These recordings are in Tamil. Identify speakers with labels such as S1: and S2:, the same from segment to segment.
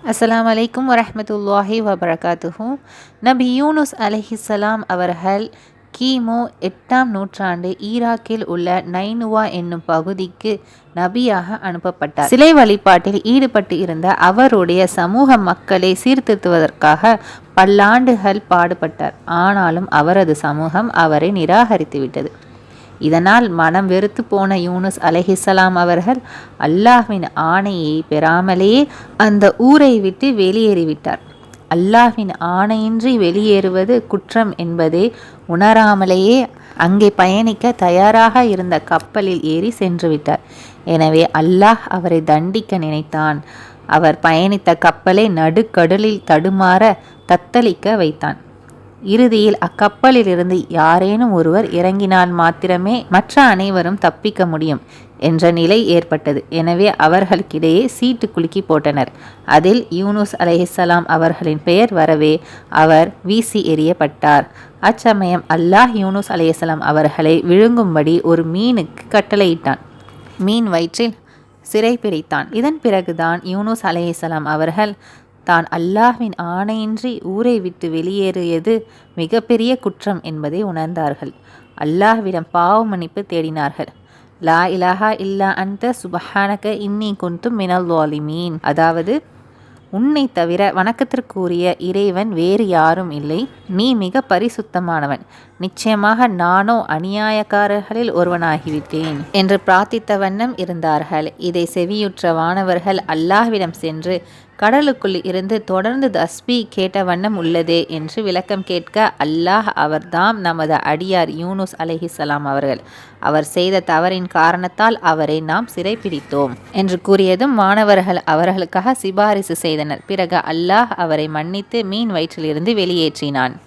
S1: அஸ்ஸலாமு அலைக்கும் வரஹ்மத்துல்லாஹி வபரகாத்துஹு. நபி யூனுஸ் அலைஹிஸ்ஸலாம் அவர்கள் கிமு 8ஆம் நூற்றாண்டு ஈராக்கில் உள்ள நைனுவா என்னும் பகுதிக்கு நபியாக அனுப்பப்பட்டார். சிலை வழிபாட்டில் ஈடுபட்டு இருந்த அவருடைய சமூக மக்களை சீர்திருத்துவதற்காக பல்லாண்டுகள் பாடுபட்டார். ஆனாலும் அவரது சமூகம் அவரை நிராகரித்துவிட்டது. இதனால் மனம் வெறுத்து போன யூனுஸ் அலைஹிஸ்ஸலாம் அவர்கள் அல்லாஹ்வின் ஆணையை பெறாமலேயே அந்த ஊரை விட்டு வெளியேறிவிட்டார். அல்லாஹ்வின் ஆணையின்றி வெளியேறுவது குற்றம் என்பதை உணராமலேயே அங்கே பயணிக்க தயாராக இருந்த கப்பலில் ஏறி சென்றுவிட்டார். எனவே அல்லாஹ் அவரை தண்டிக்க நினைத்தான். அவர் பயணித்த கப்பலை நடுக்கடலில் தடுமாற தத்தளிக்க வைத்தான். இறுதியில் அக்கப்பலிலிருந்து யாரேனும் ஒருவர் இறங்கினால் மாத்திரமே மற்ற அனைவரும் தப்பிக்க முடியும் என்ற நிலை ஏற்பட்டது. எனவே அவர்களுக்கிடையே சீட்டு குலுக்கி போட்டனர். அதில் யூனுஸ் அலைஹிஸ்ஸலாம் அவர்களின் பெயர் வரவே அவர் வீசி எறியப்பட்டார். அச்சமயம் அல்லாஹ் யூனுஸ் அலைஹிஸ்ஸலாம் அவர்களை விழுங்கும்படி ஒரு மீனுக்கு கட்டளையிட்டான். மீன் வயிற்றில் சிறை பிடித்தான். இதன் பிறகுதான் யூனுஸ் அலைஹிஸ்ஸலாம் அவர்கள் தான் அல்லாஹ்வின் ஆணையின்றி ஊரை விட்டு வெளியேறியது மிகப்பெரிய குற்றம் என்பதை உணர்ந்தார்கள். அல்லாஹ்விடம் பாவ மன்னிப்பு தேடினார்கள். லா இலாஹா இல்லா அன்த சுபஹானக இன்னி குன்து மினல் ஸாலிமீன், அதாவது உன்னை தவிர வணக்கத்திற்குரிய இறைவன் வேறு யாரும் இல்லை, நீ மிக பரிசுத்தமானவன், நிச்சயமாக நானோ அநியாயக்காரர்களில் ஒருவனாகிவிட்டேன் என்று பிரார்த்தித்த வண்ணம் இருந்தார்கள். இதை செவியுற்ற வானவர்கள் அல்லாஹ்விடம் சென்று கடலுக்குள் இருந்து தொடர்ந்து தஸ்பீ கேட்ட வண்ணம் உள்ளதே என்று விளக்கம் கேட்க, அல்லாஹ் அவர்தாம் நமது அடியார் யூனுஸ் அலைஹிஸ்ஸலாம் அவர்கள், அவர் செய்த தவறின் காரணத்தால் அவரை நாம் சிறைப்பிடித்தோம் என்று கூறியதும் மாணவர்கள் அவர்களுக்காக சிபாரிசு செய்தனர். பிறகு அல்லாஹ் அவரை மன்னித்து மீன் வயிற்றிலிருந்து வெளியேற்றினான்.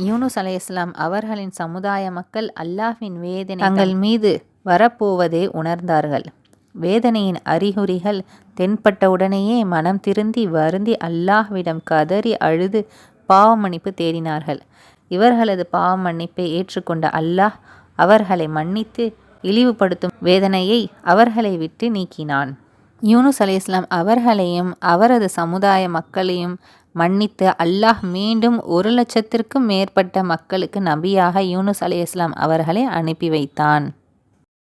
S1: யூனுஸ் அலைஹிஸ்ஸலாம் அவர்களின் சமுதாய மக்கள் அல்லாஹ்வின் வேதனை தங்கள் மீது வரப்போவதை உணர்ந்தார்கள். வேதனையின் அறிகுறிகள் தென்பட்டவுடனேயே மனம் திருந்தி வருந்தி அல்லாஹ்விடம் கதறி அழுது பாவ மன்னிப்பு தேடினார்கள். இவர்களது பாவ மன்னிப்பை ஏற்றுக்கொண்ட அல்லாஹ் அவர்களை மன்னித்து இழிவுபடுத்தும் வேதனையை அவர்களை விட்டு நீக்கினான். யூனுஸ் அலைஹிஸ்ஸலாம் அவர்களையும் அவரது சமுதாய மக்களையும் மன்னித்து அல்லாஹ் மீண்டும் 1,00,000க்கும் மேற்பட்ட மக்களுக்கு நபியாக யூனுஸ் அலைஹிஸ்ஸலாம் அவர்களை அனுப்பி வைத்தான்.